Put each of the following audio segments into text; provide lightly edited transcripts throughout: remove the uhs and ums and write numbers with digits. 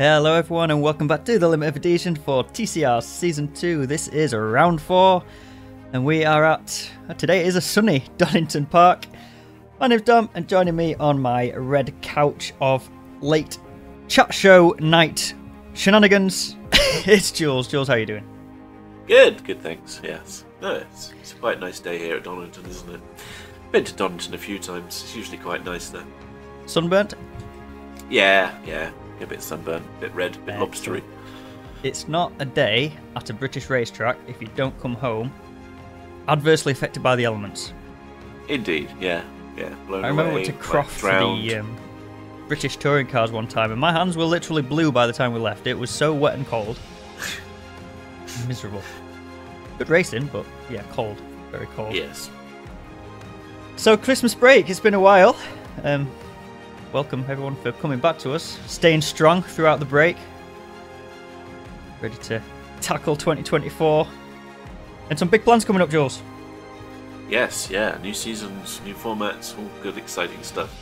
Hello everyone and welcome back to the Limited Edition for TCR Season 2. This is round 4 and we are at, today is a sunny Donington Park. My name's Dom and joining me on my red couch of late chat show night shenanigans, it's Jules. Jules, how are you doing? Good thanks, yes. No, it's quite a nice day here at Donington, isn't it? Been to Donington a few times, it's usually quite nice there. Sunburnt? Yeah. A bit sunburned, a bit red, a bit lobstery. It's not a day at a British racetrack if you don't come home adversely affected by the elements. Indeed, yeah. Blown I remember away, we went to Croft for the British touring cars one time and my hands were literally blue by the time we left. It was so wet and cold. Miserable. Good racing, but yeah, cold. Very cold. Yes. So Christmas break, it's been a while. Welcome everyone for coming back to us, staying strong throughout the break, ready to tackle 2024, and some big plans coming up, Jules. Yes, yeah, new seasons, new formats, all good exciting stuff.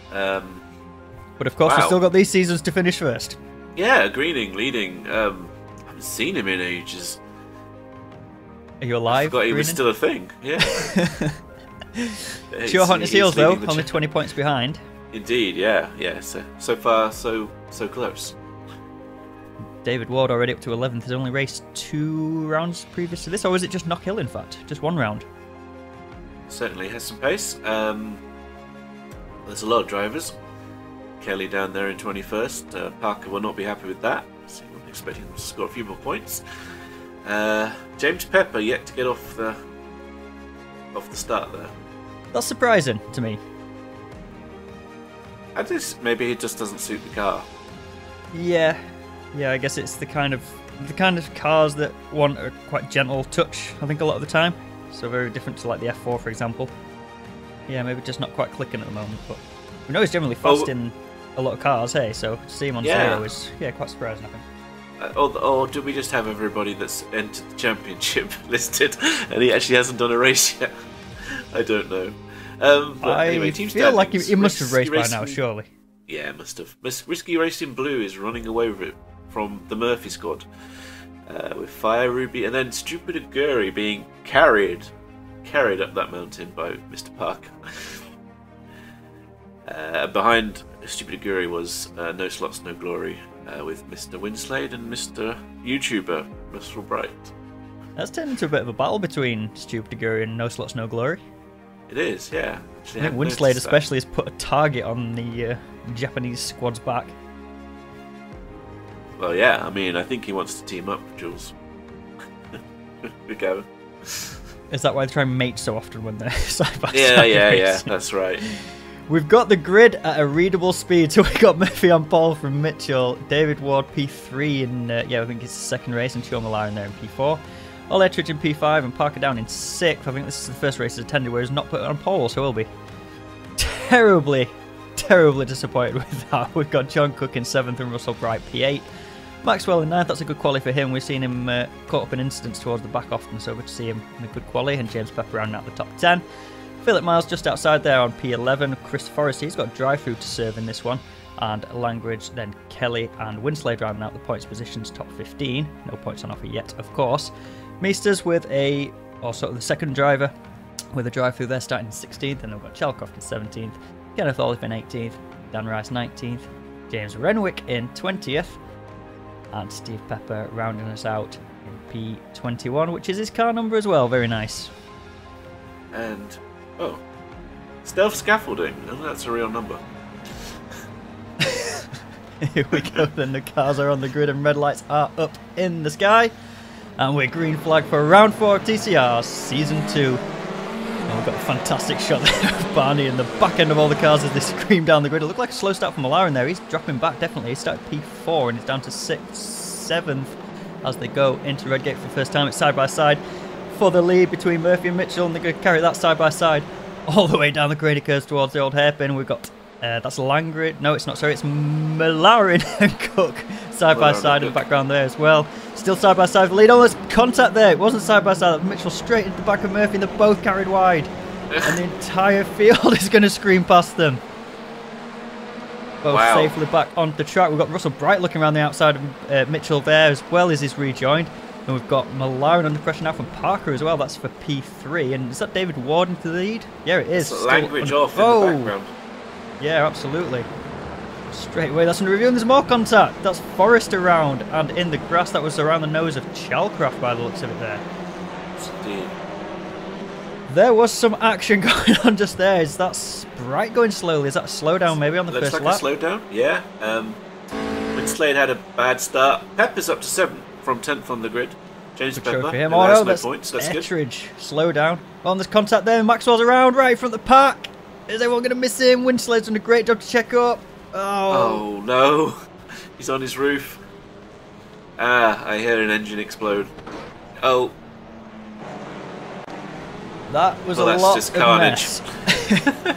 But of course we've still got these seasons to finish first. Yeah, Greening leading, haven't seen him in ages. Are you alive? I forgot he was Greening? still a thing, yeah. Sure hot his heels though, only 20 points behind. Indeed, yeah. So far, so close. David Ward already up to 11th. Has only raced 2 rounds previous to this, or was it just Knock Hill? In fact, just 1 round. Certainly has some pace. There's a lot of drivers. Kelly down there in 21st. Parker will not be happy with that. So I'm expecting him to score a few more points. James Pepper yet to get off the start there. That's surprising to me. Maybe it just doesn't suit the car. Yeah, I guess it's the kind of cars that want a quite gentle touch, I think, a lot of the time. So very different to like the F4, for example. Yeah, maybe just not quite clicking at the moment, but we know he's generally fast in a lot of cars, hey, so to see him on solo is quite surprising, I think. Or do we just have everybody that's entered the championship listed and he actually hasn't done a race yet? I don't know. But anyway, team feel like he must have Risky raced by now, surely. Yeah, must have. Risky Racing Blue is running away with it from the Murphy squad, with Fire Ruby and then Stupid Aguri being carried up that mountain by Mr. Parker. Behind Stupid Aguri was No Slots, No Glory, with Mr. Winslade and Mr. YouTuber, Russell Bright. That's turned into a bit of a battle between Stupid Aguri and No Slots, No Glory. It is, yeah. I think Winslade especially has put a target on the Japanese squad's back. Well, yeah, I mean, I think he wants to team up, Jules. We go. Is that why they try and mate so often when they're side by side? Yeah, that's right. We've got the grid at a readable speed, so we've got Murphy on pole from Mitchell, David Ward P3 in, I think it's his second race, and Sean Millar in there in P4. Ole Ettridge in P5 and Parker down in 6th. I think this is the first race he's attended where he's not put on pole, so he'll be terribly disappointed with that. We've got John Cook in 7th and Russell Bright P8. Maxwell in 9th, that's a good quali for him. We've seen him caught up in incidents towards the back often, so good to see him in a good quali. And James Pepper rounding out the top 10. Philip Miles just outside there on P11. Chris Forrest, he's got drive-through to serve in this one. And Langridge, then Kelly and Winslade rounding out the points positions, top 15. No points on offer yet, of course. Meesters with the second driver with a drive-through there starting in 16th, and then we've got Chalcroft in 17th, Kenneth Olive in 18th, Dan Rice 19th, James Renwick in 20th, and Steve Pepper rounding us out in P21, which is his car number as well. Very nice. And stealth scaffolding, and that's a real number. Here we go. Then the cars are on the grid and red lights are up in the sky. And we're green flag for round 4 of TCR Season 2. And we've got a fantastic shot there of Barney in the back end of all the cars as they scream down the grid. It looked like a slow start for Millar in there. He's dropping back, definitely. He started P4 and it's down to 6th, 7th as they go into Redgate for the first time. It's side by side for the lead between Murphy and Mitchell, and they're going to carry that side by side all the way down the graded curves towards the old hairpin. We've got that's Langridge. No, it's not. Sorry, it's Millarin and Cook side by side in the background there as well. Still side by side. The lead almost contact there. It wasn't side by side. Mitchell straight into the back of Murphy. They're both carried wide, and the entire field is going to scream past them. both Wow. safely back on the track. We've got Russell Bright looking around the outside of Mitchell there, as well as he's rejoined. And we've got Malaren under pressure now from Parker as well. That's for P3. And is that David Ward into the lead? Yeah, it is. Language off in the background. Yeah, absolutely. Straight away, that's under review, and there's more contact. That's Forrest around, and in the grass, that was around the nose of Chalcraft by the looks of it there. Indeed. There was some action going on just there. Is that Sprite going slowly? Is that a slowdown maybe on the Looks first like lap? a slowdown, yeah. Winslade had a bad start. Pepper's up to 7th from 10th on the grid. James Good Pepper, show for him. who Oh has no, no that's points. That's good. Ettridge. Slow down. Oh, and there's contact there. Maxwell's around right in front of the pack. Is everyone going to miss him? Winslade's done a great job to check up. Oh no, he's on his roof. Ah, I hear an engine explode. Oh, That was well, a that's lot just of carnage. mess.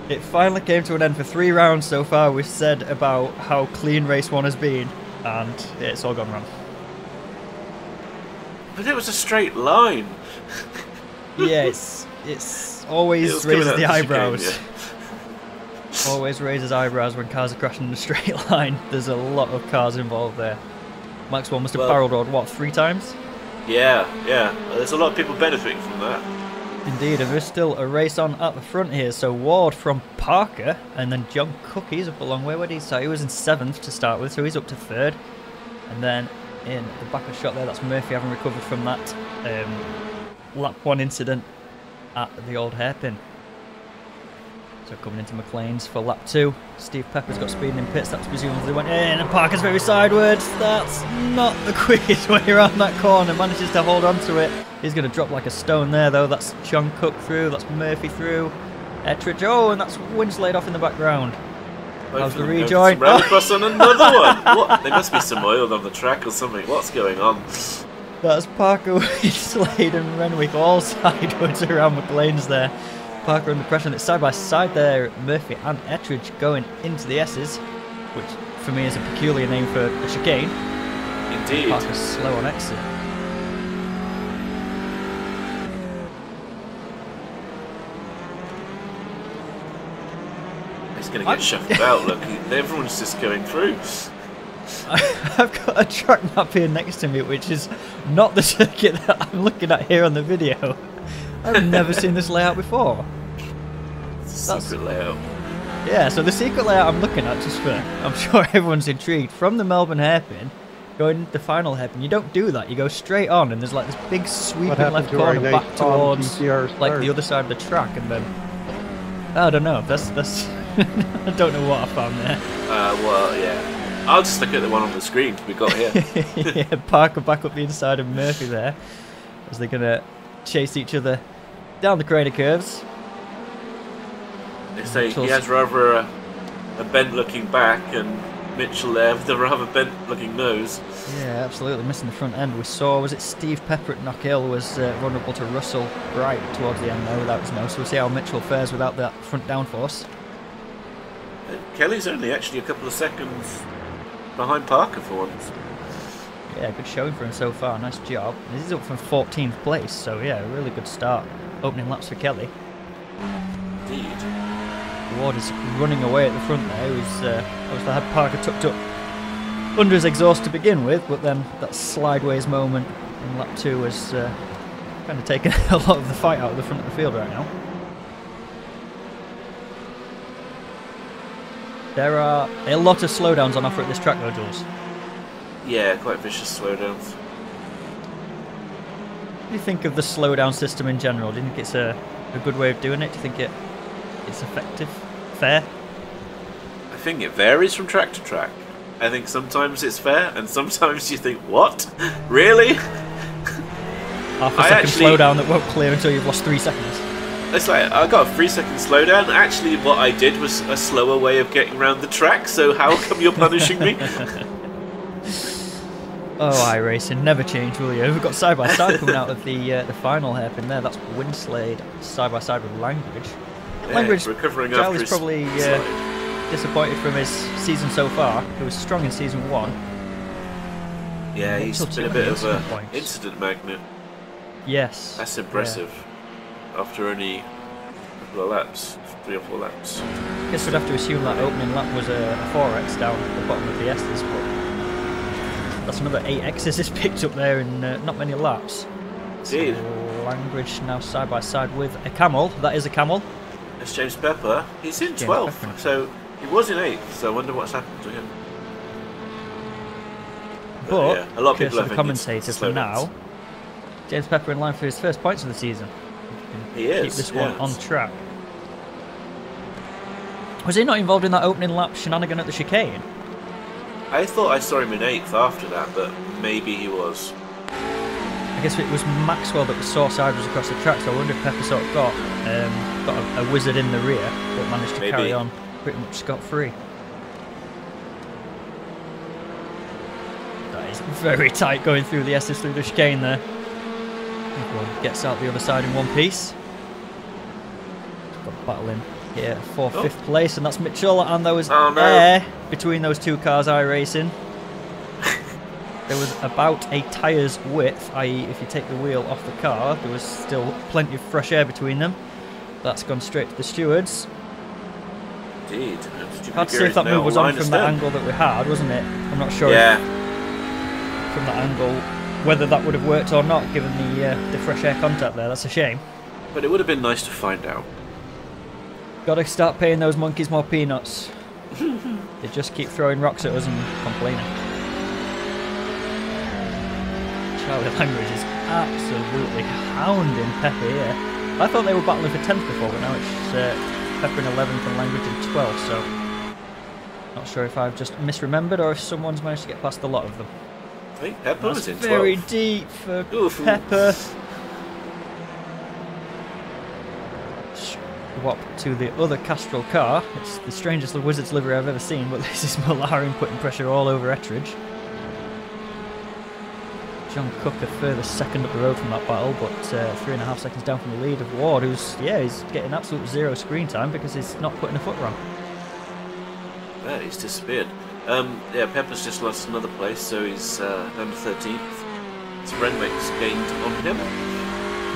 It finally came to an end for 3 rounds so far. We've said about how clean race 1 has been, and it's all gone wrong. But it was a straight line. Yeah, it's It always was coming raises out the of chicane, eyebrows. yeah. Always raises eyebrows when cars are crashing in a straight line. There's a lot of cars involved there. Maxwell must have Well- barreled rolled, what, 3 times? Yeah. There's a lot of people benefiting from that. Indeed, and there's still a race on at the front here. So Ward from Parker, and then John Cook, he's up a long way. Where did he start? He was in 7th to start with, so he's up to 3rd. And then in the back of the shot there, that's Murphy having recovered from that lap 1 incident at the old hairpin. So coming into McLean's for lap 2. Steve Pepper's got speed in pits. That's presumably went in, and Parker's very sideways. That's not the quickest way around that corner. Manages to hold on to it. He's going to drop like a stone there, though. That's John Cook through. That's Murphy through. Ettridge. Oh, and that's Winslade off in the background. How's the rejoin? Rallycross on another one. What? There must be some oil on the track or something. What's going on? That's Parker, Winslade, and Renwick all sideways around McLean's there. Parker under pressure, and it's side by side there. Murphy and Ettridge going into the S's, which for me is a peculiar name for a chicane. Indeed. Parker's slow on exit. He's going to get shuffled out. Look, everyone's just going through. I've got a track map here next to me, which is not the circuit that I'm looking at here on the video. I've never seen this layout before. Secret layout. Yeah, so the secret layout I'm looking at, just for, I'm sure everyone's intrigued, from the Melbourne hairpin, going into the final hairpin, you don't do that, you go straight on, and there's like this big sweeping left corner back towards like the other side of the track, and then, I don't know, that's I don't know what I found there. Well, yeah. I'll just look at the one on the screen we got here. Yeah, Parker back up the inside of Murphy there, as they're going to chase each other down the crater curves. They say he has rather a bent-looking back, and Mitchell there with a rather bent-looking nose. Yeah, absolutely missing the front end. We saw, was it Steve Pepper at Knockhill was vulnerable to Russell Bright towards the end there without his nose. So we'll see how Mitchell fares without that front downforce. Kelly's only actually a couple of seconds behind Parker for once. Yeah, good showing for him so far. Nice job. This is up from 14th place, so yeah, a really good start. Opening laps for Kelly. Indeed. Ward is running away at the front there. He was obviously had Parker tucked up under his exhaust to begin with, but then that slideways moment in lap 2 was kind of taking a lot of the fight out of the front of the field right now. There are a lot of slowdowns on offer at this track though, Jules. Yeah, quite vicious slowdowns. What do you think of the slowdown system in general? Do you think it's a good way of doing it? Do you think it's effective? Fair? I think it varies from track to track. I think sometimes it's fair, and sometimes you think, what? Really? Half a second slowdown that won't clear until you've lost 3 seconds. It's like, I got a 3-second slowdown. Actually, what I did was a slower way of getting around the track, so how come you're punishing me? Oh, iRacing, never change, will you? We've got side-by-side coming out of the final hairpin there. That's Winslade side-by-side with Langridge. Yeah, Langridge, recovering Giles after is his probably disappointed from his season so far. He was strong in season 1. Yeah, he's Not been a too bit many of an points. incident magnet. Yes. That's impressive. After only couple of laps, 3 or 4 laps. I guess we'd have to assume that opening lap was a 4x down at the bottom of the S's, but that's another 8x's is picked up there in not many laps. Indeed. So Langridge now side by side with a camel. That is a camel. It's James Pepper. He's in 12th, so he was in 8th, so I wonder what's happened to him. But, yeah, a lot of people the commentator for now, James Pepper in line for his first points of the season. He is. Keep this one on track. Was he not involved in that opening lap shenanigan at the chicane? I thought I saw him in 8th after that, but maybe he was. I guess it was Maxwell that saw sideways across the track, so I wonder if Pepper sort of got a wizard in the rear, but managed to carry on pretty much scot-free. That is very tight going through the S's through the chicane there. Everyone gets out the other side in one piece. Got battling here for 5th place, and that's Mitchell, and there was air between those two cars iRacing. There was about a tyre's width, i.e. if you take the wheel off the car, there was still plenty of fresh air between them. That's gone straight to the stewards. Indeed. Hard to see if that move was on from the angle that we had, wasn't it? I'm not sure if from that angle whether that would have worked or not, given the fresh air contact there. That's a shame. But it would have been nice to find out. Got to start paying those monkeys more peanuts. They just keep throwing rocks at us and complaining. Charlie Langridge is absolutely hounding Pepper here. I thought they were battling for 10th before, but now it's Pepper in 11th and Langridge in 12th, so not sure if I've just misremembered or if someone's managed to get past a lot of them. I think Pepper was in 12th. Very deep for Pepper. Swap to the other Castrol car. It's the strangest Wizards livery I've ever seen, but this is Malarin putting pressure all over Ettridge. John Cook a further second up the road from that battle, but 3.5 seconds down from the lead of Ward, who's he's getting absolute zero screen time because he's not putting a foot wrong. Yeah, he's disappeared. Pepper's just lost another place, so he's down to 13th. So Renwick's gained on him.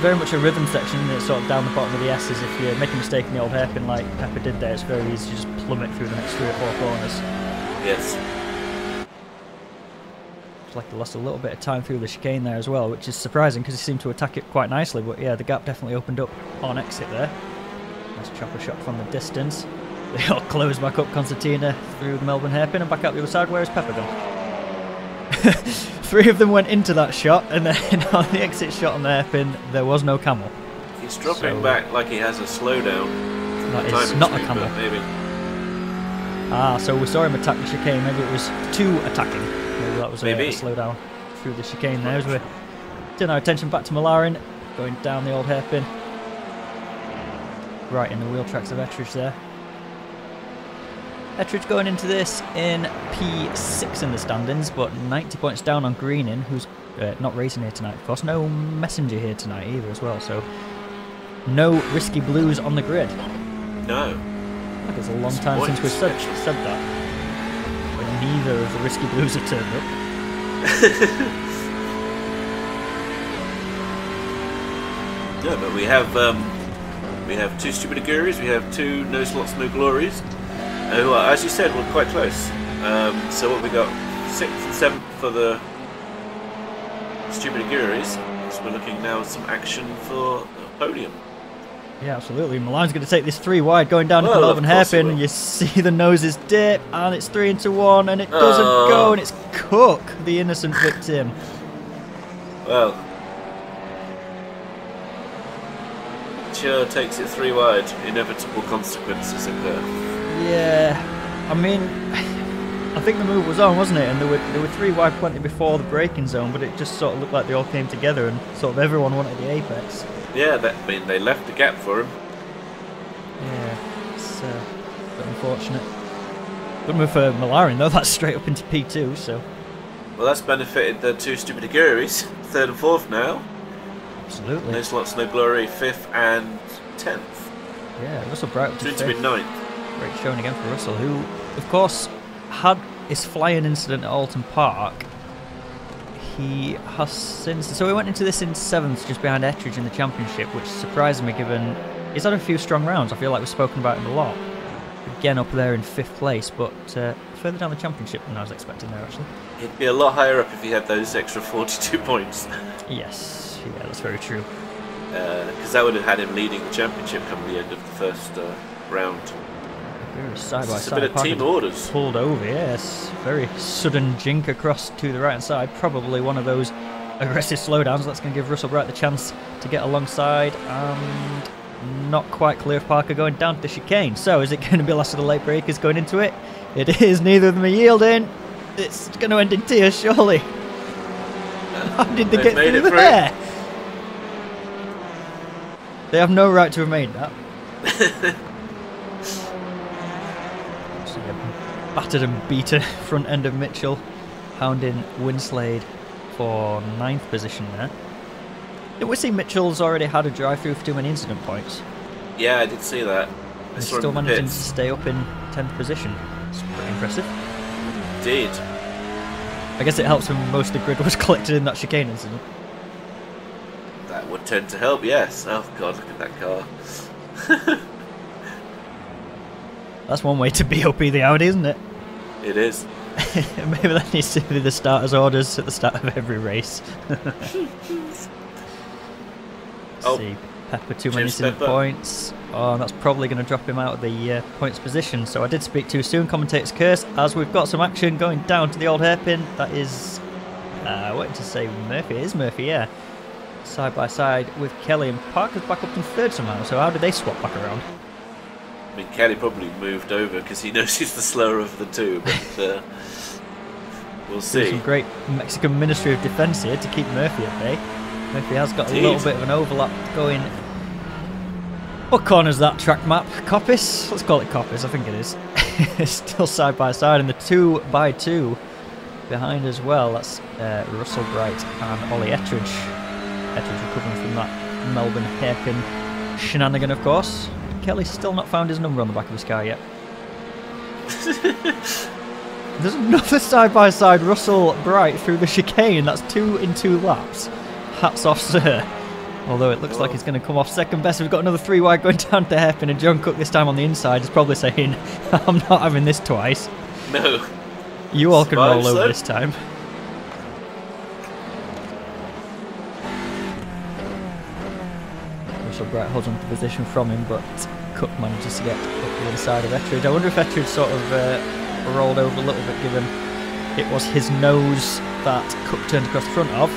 Very much a rhythm section, isn't it? Sort of down the bottom of the S's. If you make a mistake in the old hairpin like Pepper did there, it's very easy to just plummet through the next 3 or 4 corners. Yes. Like they lost a little bit of time through the chicane there as well, which is surprising because he seemed to attack it quite nicely, but yeah, the gap definitely opened up on exit there. Nice chopper shot from the distance. They all close back up Concertina through the Melbourne hairpin and back out the other side. Where is Pepper gone? 3 of them went into that shot, and then on the exit shot on the hairpin there was no camel. He's dropping back like he has a slowdown. That is not a camel. Maybe. So we saw him attack the chicane, maybe it was 2 attacking. Maybe that was a slow down through the chicane there as we turn our attention back to Malarin, going down the old hairpin. Right in the wheel tracks of Ettridge there. Ettridge going into this in P6 in the standings, but 90 points down on Greening, who's not racing here tonight, of course. No Messenger here tonight either as well, so no Risky Blues on the grid. No. Like it's a long time since we've said that. Neither of the Risky Blues have turned up. No, but we have 2 Stupid Aguris, we have 2 No Slots No Glories, who are, as you said, were quite close. So what we got, 6th and 7th for the Stupid Aguris. So we're looking now at some action for the podium. Yeah, absolutely. Milan's going to take this 3 wide, going down to Melbourne hairpin, and you see the noses dip, and it's 3 into 1, and it doesn't go, and it's Cook, the innocent victim. Well, sure takes it 3 wide. Inevitable consequences occur. Yeah, I mean, I think the move was on, wasn't it? And there were 3 wide plenty before the braking zone, but it just sort of looked like they all came together, and sort of everyone wanted the apex. Yeah, they left the gap for him. Yeah, it's a bit unfortunate. Good move for Malarin though, that's straight up into P2, so... Well, that's benefited the 2 Stupid Aguris, 3rd and 4th now. Absolutely. No Slots, No Glory, 5th and 10th. Yeah, Russell Bright up to 5th. To be 9th. Great showing again for Russell, who, of course, had his flying incident at Alton Park. He has since... So he went into this in 7th, just behind Ettridge in the championship, which surprised me given he's had a few strong rounds. I feel like we've spoken about him a lot. Again, up there in 5th place, but further down the championship than I was expecting there, actually. He'd be a lot higher up if he had those extra 42 points. Yes, yeah, that's very true. Because that would have had him leading the championship come the end of the first round. Side by It's a side. bit of team orders. Pulled over, yes. Very sudden jink across to the right hand side. Probably one of those aggressive slowdowns. That's going to give Russell Bright the chance to get alongside. And not quite clear of Parker going down to the chicane. So is it going to be last of the late breakers going into it? It is. Neither of them are yielding. It's going to end in tears, surely. How did they get through there? They have no right to have made that. Battered and beaten front end of Mitchell, hounding Winslade for 9th position there. Did we see Mitchell's already had a drive through for too many incident points? Yeah, I did see that. He's still managing to stay up in 10th position. It's pretty impressive. Indeed. I guess it helps when most of the grid was collected in that chicane incident. That would tend to help, yes. Oh god, look at that car. That's one way to BOP the Audi, isn't it? It is. Maybe that needs to be the starter's orders at the start of every race. See, Pepper too many incident points. Oh, that's probably going to drop him out of the points position. So I did speak too soon, commentator's curse, as we've got some action going down to the old hairpin. That is, I wanted to say Murphy. It is Murphy, yeah. Side by side with Kelly, and Parker's back up in 3rd somehow. So how did they swap back around? I mean, Kelly probably moved over because he knows he's the slower of the two, but we'll see. Some great Mexican Ministry of Defense here to keep Murphy at bay. Murphy has got a little bit of an overlap going. What corner is that track map? Coppice? Let's call it Coppice, I think it is. It's still side by side, and the 2x2 behind as well. That's Russell Bright and Ollie Ettridge. Ettridge recovering from that Melbourne hairpin shenanigan, of course. Kelly's still not found his number on the back of his car yet. There's another side-by-side Russell Bright through the chicane. That's 2 in 2 laps. Hats off, sir. Although it looks like he's going to come off second best. We've got another 3 wide going down to hairpin, and John Cook this time on the inside is probably saying, I'm not having this twice. No. You all can roll over this time. Russell Bright holds on to position from him, but Cook manages to get up the inside of Ettridge. I wonder if Ettridge sort of rolled over a little bit, given it was his nose that Cook turned across the front of.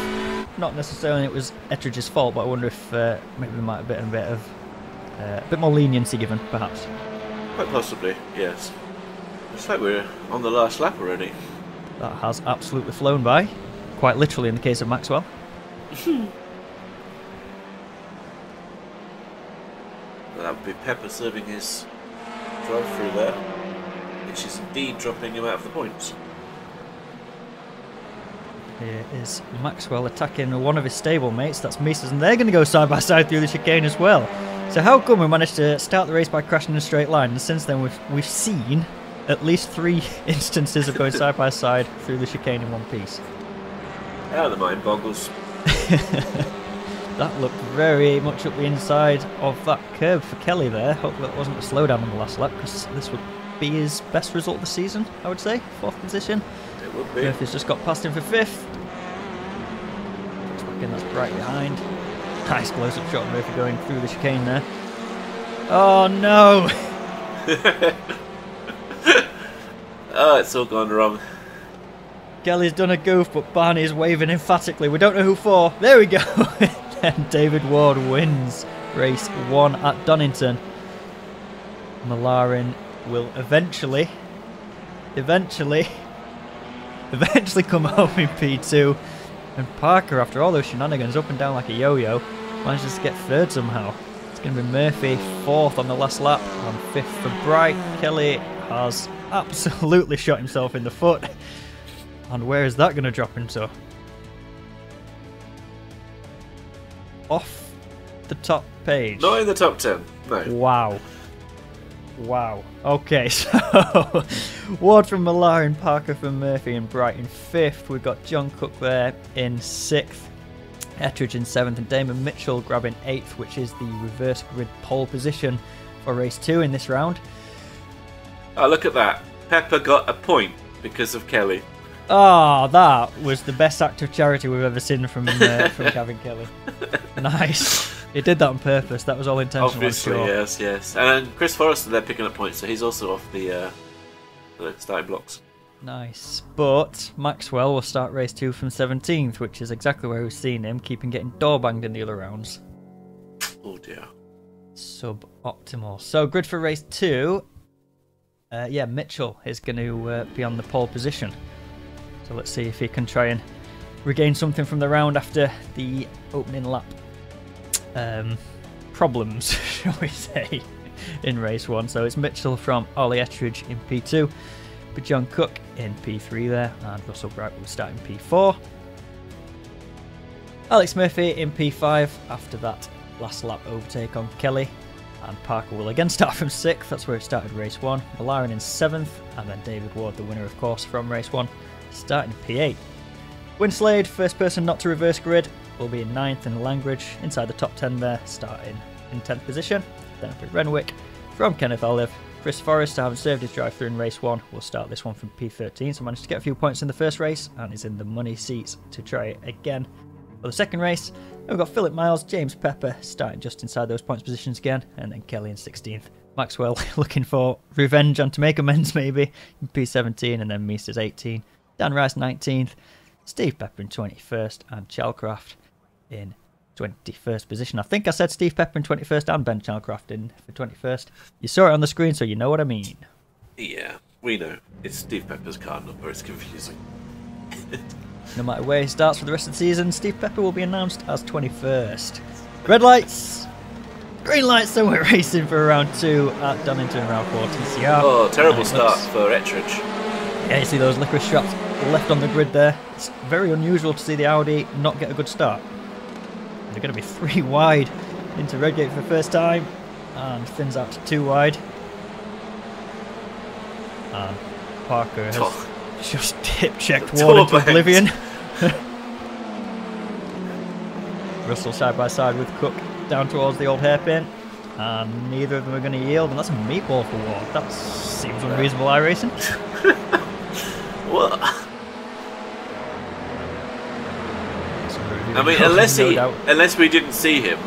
Not necessarily it was Ettridge's fault, but I wonder if maybe there might have been a bit more leniency given, perhaps. Quite possibly, yes. Looks like we're on the last lap already. That has absolutely flown by, quite literally in the case of Maxwell. That would be Pepper serving his drive through there, which is indeed dropping him out of the points. Here is Maxwell attacking one of his stablemates, that's Mises, and they're going to go side by side through the chicane as well. So how come we managed to start the race by crashing in a straight line, and since then we've seen at least 3 instances of going side by side through the chicane in one piece? Yeah, the mind boggles. That looked very much up the inside of that curb for Kelly there. Hope that wasn't a slowdown on the last lap, because this would be his best result of the season, I would say. 4th position. It would be. Murphy's just got past him for 5th. Again, that's Bright behind. Nice close-up shot of Murphy going through the chicane there. Oh no! Oh, it's all gone wrong. Kelly's done a goof, but Barney is waving emphatically. We don't know who for. There we go! And David Ward wins race 1 at Donington. Malarin will eventually come home in P2. And Parker, after all those shenanigans up and down like a yo-yo, manages to get 3rd somehow. It's going to be Murphy 4th on the last lap, and 5th for Bright. Kelly has absolutely shot himself in the foot. And where is that going to drop him to? Off the top page. Not in the top 10, no. Wow. Wow. Okay, so Ward from Malarin, Parker from Murphy, and Bright in 5th. We've got John Cook there in 6th. Ettridge in 7th, and Damon Mitchell grabbing 8th, which is the reverse grid pole position for race 2 in this round. Oh, look at that. Pepper got a point because of Kelly. Oh, that was the best act of charity we've ever seen from Gavin Kelly. Nice. He did that on purpose. That was all intentional. Obviously, sure. yes. And Chris Forrester, they're picking up points, so he's also off the starting blocks. Nice. But Maxwell will start race 2 from 17th, which is exactly where we've seen him, keeping getting door banged in the other rounds. Oh dear. Suboptimal. So grid for race 2. Mitchell is going to be on the pole position. So let's see if he can try and regain something from the round after the opening lap problems, shall we say, in race 1. So it's Mitchell from Ollie Ettridge in P2, but John Cook in P3 there, and Russell Bright will start in P4. Alex Murphy in P5 after that last lap overtake on Kelly. And Parker will again start from 6th, that's where it started race 1. Malaren in 7th, and then David Ward, the winner of course from race 1, starting in P8. Winslade, first person not to reverse grid, will be in 9th, and Langridge inside the top 10 there, starting in 10th position. Then up at Renwick from Kenneth Olive. Chris Forrester, having served his drive through in race 1, will start this one from P13, so managed to get a few points in the first race and is in the money seats to try it again for the second race. We've got Philip Miles, James Pepper starting just inside those points positions again, and then Kelly in 16th. Maxwell looking for revenge and to make amends maybe in P17, and then Meesters 18. Dan Rice 19th, Steve Pepper in 21st, and Chalcraft in 21st position. I think I said Steve Pepper in 21st and Ben Chalcraft in for 21st. You saw it on the screen, so you know what I mean. Yeah, we know. It's Steve Pepper's car number, it's confusing. No matter where he starts for the rest of the season, Steve Pepper will be announced as 21st. Red lights, green lights, so we're racing for round 2 at Donington, round 4 TCR. Oh, terrible start for Ettridge. Yeah, you see those licorice straps left on the grid there. It's very unusual to see the Audi not get a good start. They're going to be 3 wide into Redgate for the first time, and thins out to 2 wide. And Parker has just hip-checked Ward into oblivion. Russell side by side with Cook down towards the old hairpin, and neither of them are going to yield, and that's a meatball for Ward. That seems unreasonable iRacing. What? I mean, unless we didn't see him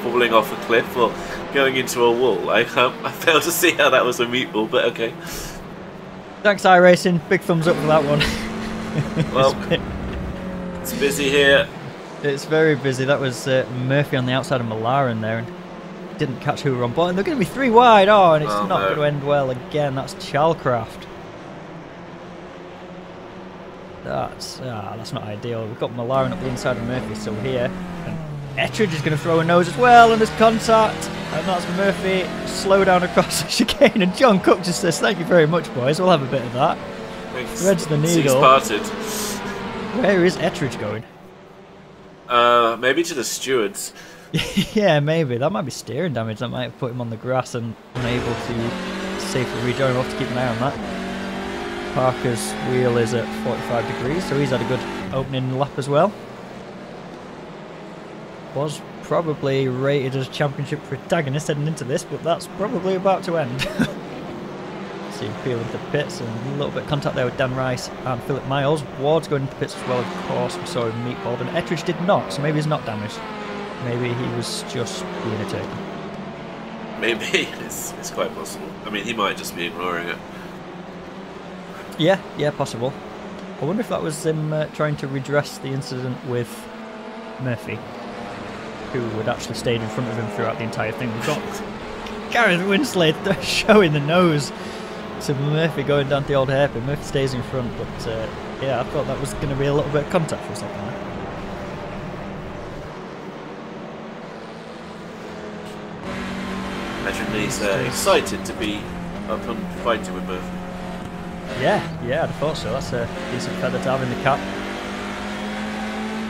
falling off a cliff or going into a wall, I fail to see how that was a meatball, but okay. Thanks iRacing, big thumbs up for that one. Well, it's busy here. It's very busy. That was Murphy on the outside of Malaren there, and didn't catch who were on board. And they're going to be 3 wide. Oh, and it's not going to end well again. That's Chalcraft. That's not ideal. We've got Malaren up the inside of Murphy still here. And Ettridge is going to throw a nose as well, and there's contact. And that's Murphy slow down across the chicane. And John Cook just says, "Thank you very much, boys. We'll have a bit of that." Thanks. Threads the needle. Parted. Where is Ettridge going? Maybe to the stewards. Yeah, maybe. That might be steering damage. That might have put him on the grass and unable to safely rejoin. We'll have to keep an eye on that. Parker's wheel is at 45 degrees, so he's had a good opening lap as well. Was probably rated as championship protagonist heading into this, but that's probably about to end. See him peel into the pits, and a little bit of contact there with Dan Rice and Philip Miles. Ward's going into the pits as well, of course. We saw him meatballed, and Ettridge did not, so maybe he's not damaged. Maybe he was just being a turkey. Maybe. It's quite possible. I mean, he might just be ignoring it. Yeah, possible. I wonder if that was him trying to redress the incident with Murphy, who had actually stayed in front of him throughout the entire thing. We've got Gareth Winslade showing the nose to Murphy going down the old hairpin. Murphy stays in front, but yeah, I thought that was going to be a little bit of contact for a second there. Imagine he's excited to be up and fighting with Murphy. Yeah, I'd thought so. That's a decent feather to have in the cap.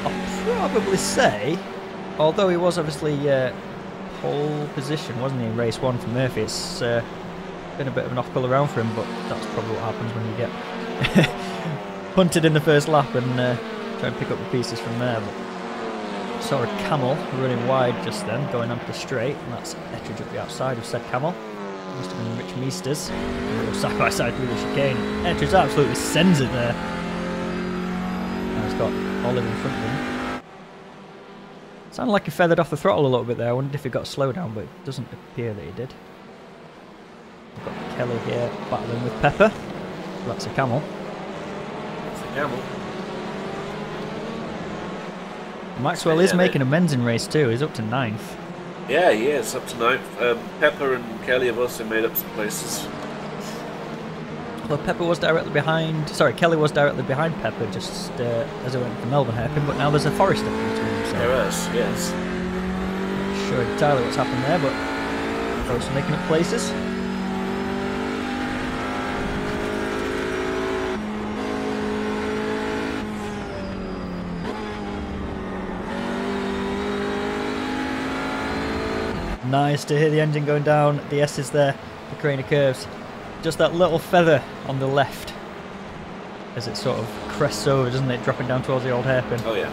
I'll probably say, although he was obviously pole position, wasn't he, in race 1 for Murphy, it's been a bit of an off-colour round for him, but that's probably what happens when you get punted in the first lap and try and pick up the pieces from there. But Saw a Camel running wide just then, going onto the straight, and that's Ettridge up the outside of said Camel. Must have been Rich Meisters. Side by side through the chicane. Ettridge absolutely sends it there. Now he's got Olive in front of him. Sounded like he feathered off the throttle a little bit there. I wondered if he got slowed down, but it doesn't appear that he did. We've got Kelly here battling with Pepper. That's a Camel. That's a Camel. Maxwell is making amends in race 2. He's up to 9th. Yeah, he is up to 9th. Pepper and Kelly have also made up some places. Well, Pepper was directly behind. Sorry, Kelly was directly behind Pepper just as it went to Melbourne hairpin, but now there's a Forest up between them. So there is, yes. Not sure entirely what's happened there, but Forest are making up places. Nice to hear the engine going down. The S is there, the Carina curves. Just that little feather on the left as it sort of crests over, doesn't it? Dropping down towards the old hairpin. Oh, yeah.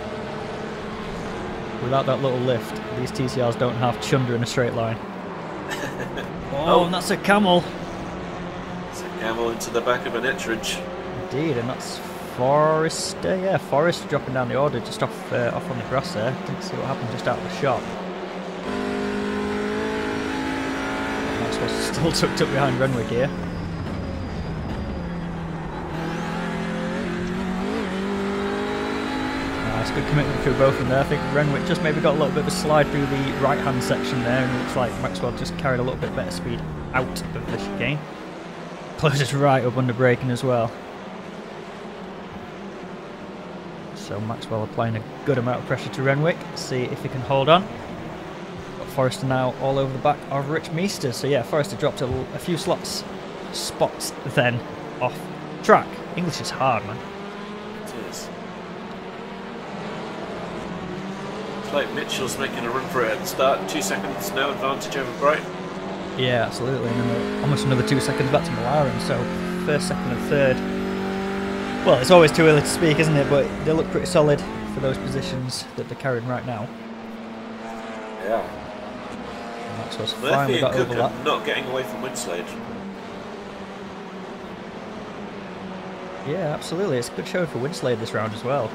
Without that little lift, these TCRs don't have chunder in a straight line. Oh, and that's a Camel. It's a Camel into the back of an Ettridge. Indeed, and that's Forrester. Yeah, Forrester dropping down the order just off on the grass there. Didn't see what happened just out of the shop. Still tucked up behind Renwick here. Nice, good commitment through both of them there. I think Renwick just maybe got a little bit of a slide through the right-hand section there, and it looks like Maxwell just carried a little bit better speed out of the chicane. Closes right up under braking as well. So Maxwell applying a good amount of pressure to Renwick. See if he can hold on. Forrester now all over the back of Rich Meisters. So yeah, Forrester dropped a few spots then off track. English is hard, man. It is. It's like Mitchell's making a run for it at the start. 2 seconds now advantage over Bright. Yeah, absolutely. And then almost another 2 seconds back to Malaren. So first, second and third. Well, it's always too early to speak, isn't it? But they look pretty solid for those positions that they're carrying right now. Yeah. Maxwell's fine with that overlap. Not getting away from Winslade. Yeah, absolutely. It's a good show for Winslade this round as well.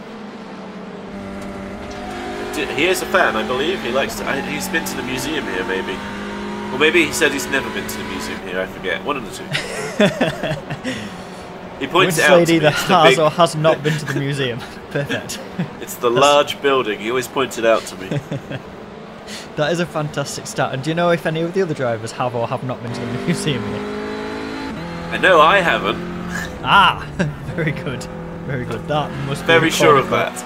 He is a fan, I believe. He likes to, he's been to the museum here, maybe. Or maybe he said he's never been to the museum here. I forget. One of the two. He points it out to me. Winslade either has or has not been to the museum. Perfect. It's the large building. He always points it out to me. That is a fantastic stat. And do you know if any of the other drivers have or have not been to the museum yet? I know I haven't. Ah, very good. Very good. That must be very sure of that.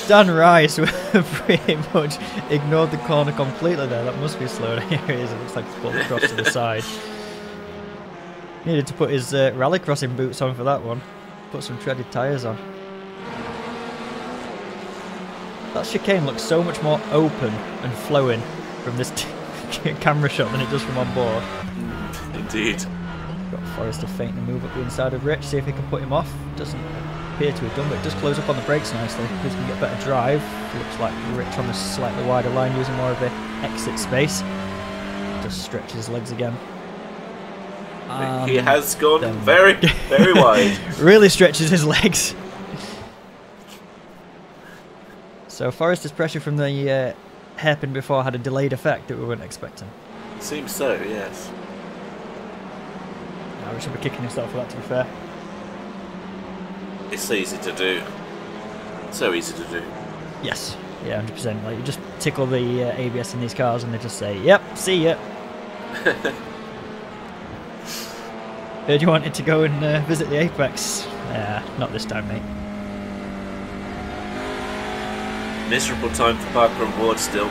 Dan Rice pretty much ignored the corner completely there. That must be slowed. Here he is. It looks like he's pulled across to the side. Needed to put his rallycrossing boots on for that one. Put some treaded tyres on. That chicane looks so much more open and flowing from this camera shot than it does from on board. Indeed. Got Forrester fainting to move up the inside of Rich, see if he can put him off. Doesn't appear to have done, but it does close up on the brakes nicely. Who's going to get better drive? Looks like Rich on the slightly wider line, using more of the exit space. Just stretches his legs again. He has gone very, very wide. Really stretches his legs. So Forrester's pressure from the hairpin before had a delayed effect that we weren't expecting. Seems so, yes. No, we should be kicking himself for that, to be fair. It's easy to do. So easy to do. Yes, yeah, 100%. Like, you just tickle the ABS in these cars and they just say, "Yep, see ya." Heard you wanted to go and visit the Apex. Not this time, mate. Miserable time for Parker and Ward still.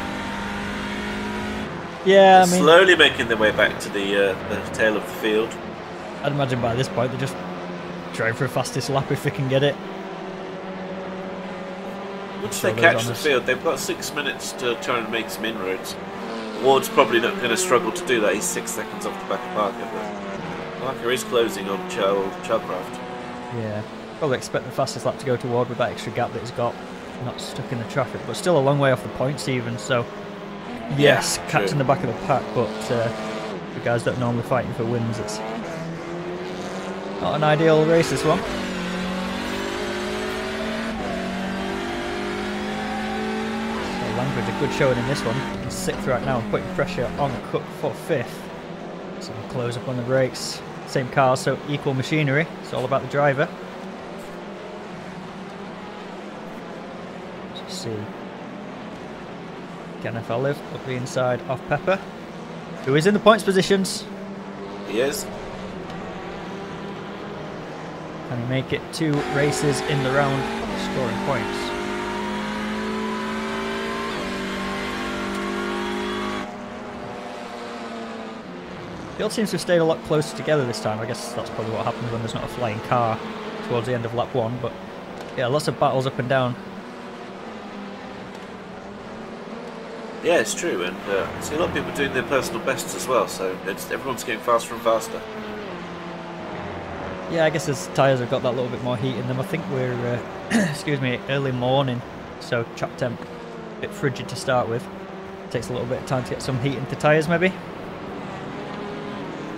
Yeah, I mean, slowly making their way back to the tail of the field. I'd imagine by this point they're just trying for a fastest lap if they can get it. Once they catch the field, they've got 6 minutes to try and make some inroads. Ward's probably not going to struggle to do that. He's 6 seconds off the back of Parker, but Parker is closing on Chalcraft. Yeah, probably expect the fastest lap to go to Ward with that extra gap that he's got. not stuck in the traffic, but still a long way off the points even. So yes, Yeah, captain true. the back of the pack, but the guys that are normally fighting for wins, it's not an ideal race, this one. So Langridge a good showing in this one. He's 6th right now and putting pressure on Cook for 5th. So we'll close up on the brakes. Same car, so equal machinery. It's all about the driver. Let's see. Kenneth Olive up the inside of Pepper, who is in the points positions. He is. Can he make it 2 races in the round, scoring points? Field seems to have stayed a lot closer together this time. I guess that's probably what happens when there's not a flying car towards the end of lap 1, but yeah, lots of battles up and down. Yeah, it's true, and I see a lot of people doing their personal bests as well, so everyone's getting faster and faster. Yeah, I guess his tyres have got that little bit more heat in them. I think we're, excuse me, early morning, so track temp a bit frigid to start with. Takes a little bit of time to get some heat into tyres, maybe.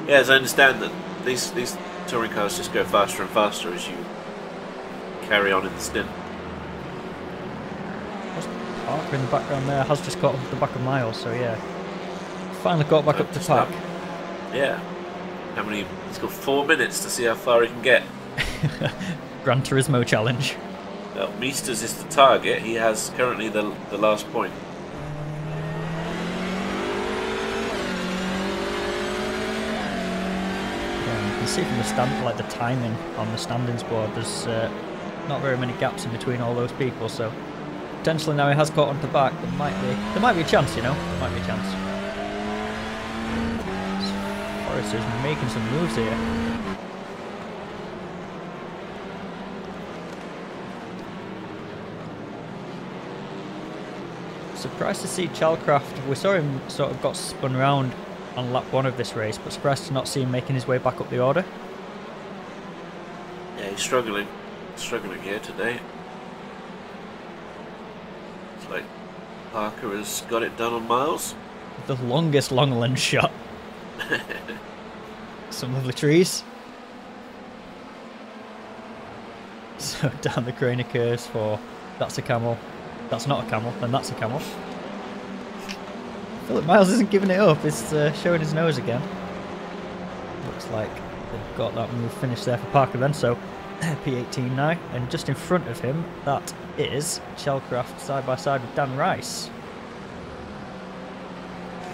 Yeah, as I understand that these touring cars just go faster and faster as you carry on in the stint. Parker in the background there has just caught up the back of Miles, so yeah. Finally got back up to pack. Yeah. How many? He's got 4 minutes to see how far he can get. Gran Turismo challenge. Well, Meesters is the target. He has currently the last point. Yeah, you can see from the stand, like the timing on the standings board, there's not very many gaps in between all those people, so potentially now he has caught onto back. There might be a chance, you know. There might be a chance. Forrester's making some moves here. Surprised to see Chalcraft. We saw him sort of got spun round on lap 1 of this race, but surprised to not see him making his way back up the order. Yeah, he's struggling here today. It's like Parker has got it done on Miles. The longest Longland shot. Some lovely trees. So down the Craner curves for that's a camel, that's not a camel, and that's a camel. I feel like Miles isn't giving it up, it's showing his nose again. Looks like they've got that move finished there for Parker then, so P18 now, and just in front of him, that is Chalcraft side by side with Dan Rice.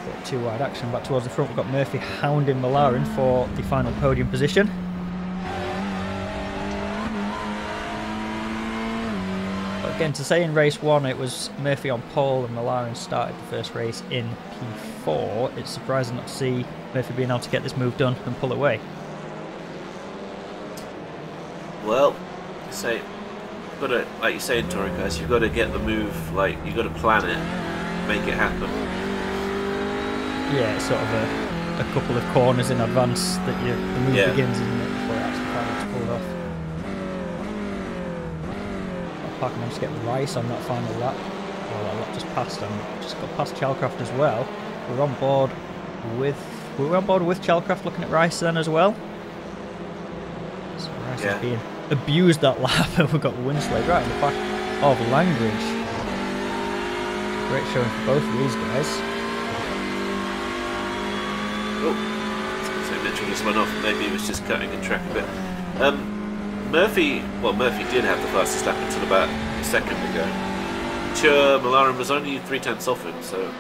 Got 2 wide action back towards the front. We've got Murphy hounding Malarin for the final podium position. But again, to say in race 1 it was Murphy on pole and Malarin started the first race in P4, it's surprising not to see Murphy being able to get this move done and pull away. Well, like you say in touring cars, you've got to get the move, like you've got to plan it, make it happen. Yeah, it's sort of a couple of corners in advance that the move begins, isn't it, before it actually finally pulled off. Parker managed to get Rice on that final lap. Well, that lap just passed, and just got past Chalcraft as well. We were on board with Chalcraft looking at Rice then as well. So Rice is being abused that lap, and we've got Winslade right in the back of Langridge. Great showing for both of these guys. Oh, so Mitchell just went off. Maybe he was just cutting the track a bit. Murphy did have the fastest lap until about a second ago. Malarin was only 3/10 off him, so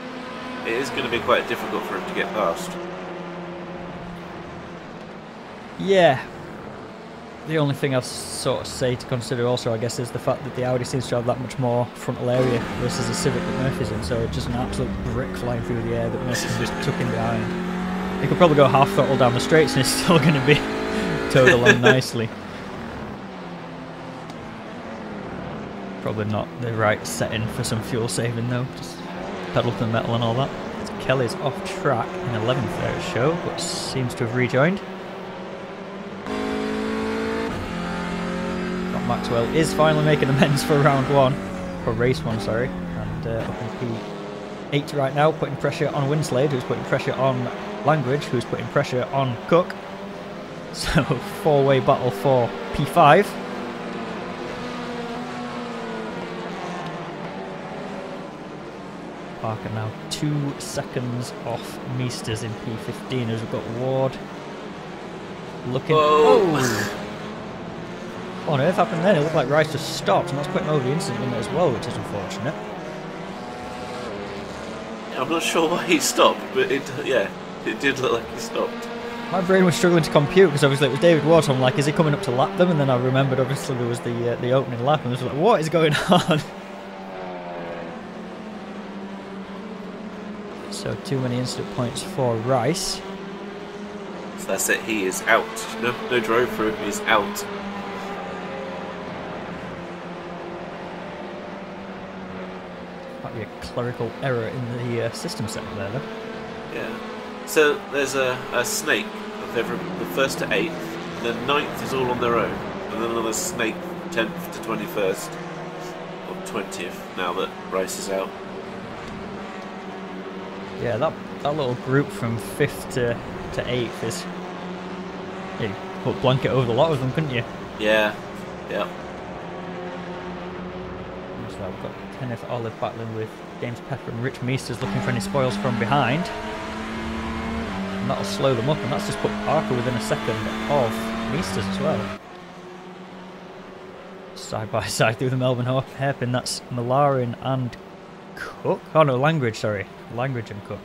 it is going to be quite difficult for him to get past. Yeah. The only thing I'll sort of say to consider also, I guess, is the fact that the Audi seems to have that much more frontal area versus the Civic that Murphy's in, so it's just an absolute brick flying through the air that Murphy's just tucking behind. He could probably go half throttle down the straights and it's still going to be towed along nicely. Probably not the right setting for some fuel saving though, just pedal to the metal and all that. So Kelly's off track in 11th there at show, but seems to have rejoined. Maxwell is finally making amends for round 1. or race 1, sorry, and up in P8 right now, putting pressure on Winslade, who's putting pressure on Langridge, who's putting pressure on Cook. So, four-way battle for P5. Parker now 2 seconds off Meesters in P15 as we've got Ward looking. Whoa. Oh! What on earth happened then? It looked like Rice just stopped, and that's putting him over the instant limit as well, which is unfortunate. I'm not sure why he stopped, but it did look like he stopped. My brain was struggling to compute because obviously it was David Ward, so I'm like, is he coming up to lap them? And then I remembered obviously there was the opening lap, and I was like, what is going on? So too many instant points for Rice. So that's it, he is out. No drive for him, he's out. Might be a clerical error in the system setup there, though. Yeah. So there's a snake of the 1st to 8th, and then 9th is all on their own, and then another snake 10th to 21st, or 20th now that Rice is out. Yeah, that little group from 5th to 8th is... Yeah, you put blanket over the lot of them, couldn't you? Yeah. So I've got Kenneth Olive battling with James Pepper and Rich Meesters looking for any spoils from behind. And that'll slow them up, and that's just put Parker within a second of Meesters as well. Side by side through the Melbourne hairpin, that's Malarin and Cook. Oh no, Langridge, sorry. Langridge and Cook.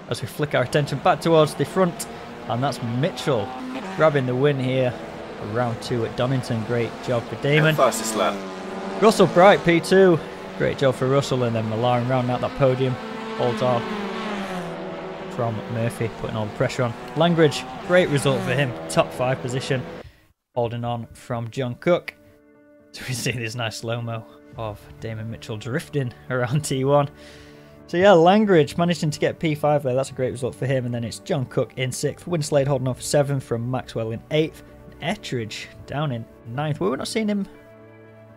As we flick our attention back towards the front, and that's Mitchell grabbing the win here for round 2 at Donington. Great job for Damon. Fastest lap. Russell Bright, P2. Great job for Russell, and then Malarin rounding out that podium. Holds on from Murphy, putting all the pressure on. Langridge, great result for him. Top 5 position. Holding on from John Cook. So we see this nice slow-mo of Damon Mitchell drifting around T1. So yeah, Langridge managing to get P5 there. That's a great result for him. And then it's John Cook in 6th. Winslade holding on for 7th from Maxwell in 8th. And Ettridge down in 9th. We're not seeing him.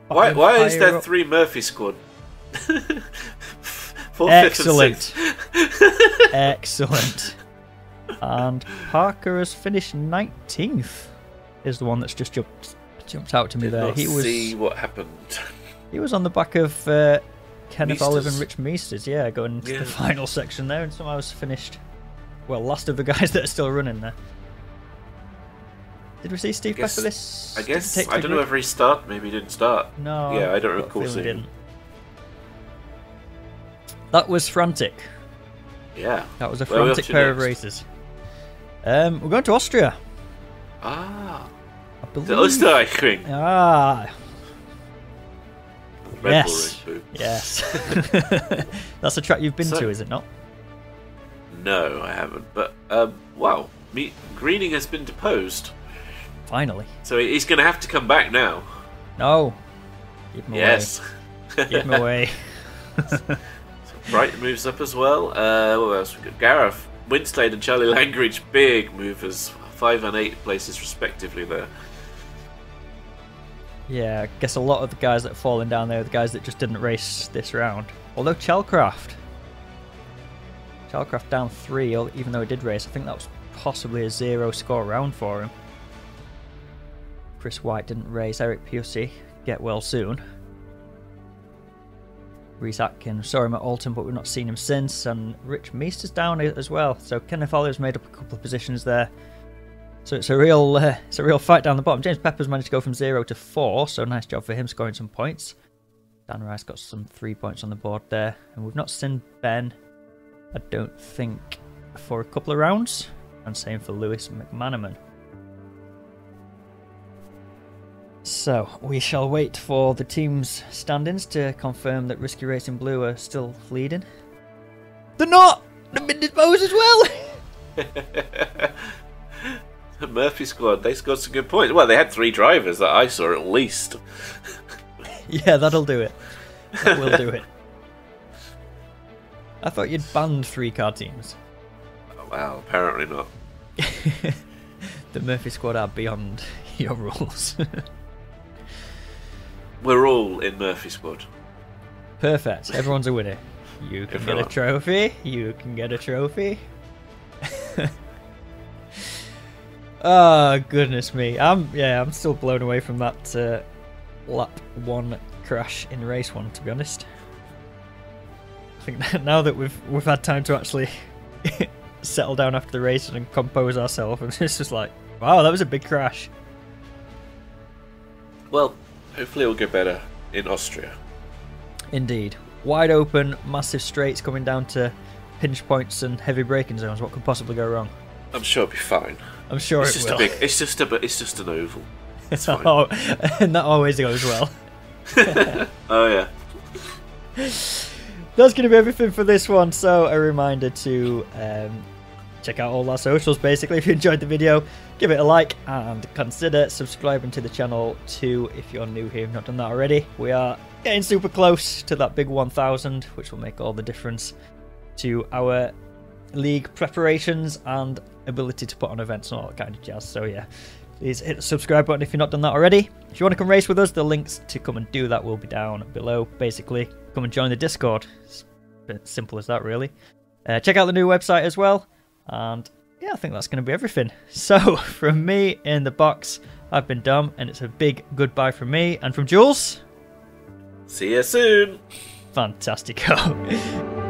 Why is there 3 Murphy squad? 4th, Excellent. 5th, and 6th. Excellent. And Parker has finished 19th. Is the one that's just jumped out to me there. He was. See what happened. He was on the back of Kenneth Meesters. Olive and Rich Meesters, yeah, going into the final section there, and somehow was finished. Well, last of the guys that are still running there. Did we see Steve Pepper this? I guess I don't know whether he started. Maybe he didn't start. No. Yeah, I don't recall seeing. Didn't. That was frantic. Yeah. That was a frantic pair of races. We're going to Austria. Ah. I believe. The Österreich. Ah. Red Yes. Bull Race, Yes. That's a track you've been to, is it not? No, I haven't. But wow, Greening has been deposed. Finally. So he's going to have to come back now. No. Keep him Yes. away. Keep him away. Bright moves up as well. What else? We've got Gareth, Winslade, and Charlie Langridge. Big movers, 5 and 8 places respectively there. Yeah, I guess a lot of the guys that are falling down there are the guys that just didn't race this round. Although Chalcraft down 3, even though he did race. I think that was possibly a 0 score round for him. Chris White didn't race. Eric Pusey, get well soon. Reese Atkins, saw him at Alton, but we've not seen him since. And Rich Meester's down as well. So Kenneth Oliver's made up a couple of positions there. So it's a real fight down the bottom. James Pepper's managed to go from 0 to 4, so nice job for him scoring some points. Dan Rice got some 3 points on the board there. And we've not seen Ben, I don't think, for a couple of rounds. And same for Lewis McManaman. So we shall wait for the team's standings to confirm that Risky Racing Blue are still leading. They're not! They've been disposed as well! The Murphy squad, they scored some good points. Well, they had 3 drivers that I saw at least. Yeah, that'll do it. That will do it. I thought you'd banned 3-car teams. Oh, well, apparently not. The Murphy squad are beyond your rules. We're all in Murphy squad. Perfect. Everyone's a winner. You can get a trophy. You can get a trophy. Oh, goodness me. I'm still blown away from that lap 1 crash in race 1, to be honest. I think now that we've had time to actually settle down after the race and compose ourselves, it's just like, wow, that was a big crash. Well, hopefully it'll get better in Austria. Indeed. Wide open, massive straights coming down to pinch points and heavy braking zones. What could possibly go wrong? I'm sure it'll be fine. I'm sure it's it just will. It's just an oval. It's fine. Oh, and that always goes well. Oh yeah. That's going to be everything for this one. So a reminder to check out all our socials. Basically, if you enjoyed the video, give it a like and consider subscribing to the channel too if you're new here. If you've not done that already, we are getting super close to that big 1,000, which will make all the difference to our league preparations and ability to put on events and all that kind of jazz. So yeah, please hit the subscribe button if you've not done that already. If you want to come race with us, the links to come and do that will be down below. Basically, come and join the Discord. It's a bit simple as that, really. Check out the new website as well. And yeah, I think that's going to be everything. So from me in the box, I've been Dom, and it's a big goodbye from me. And from Jules, see you soon. Fantastico.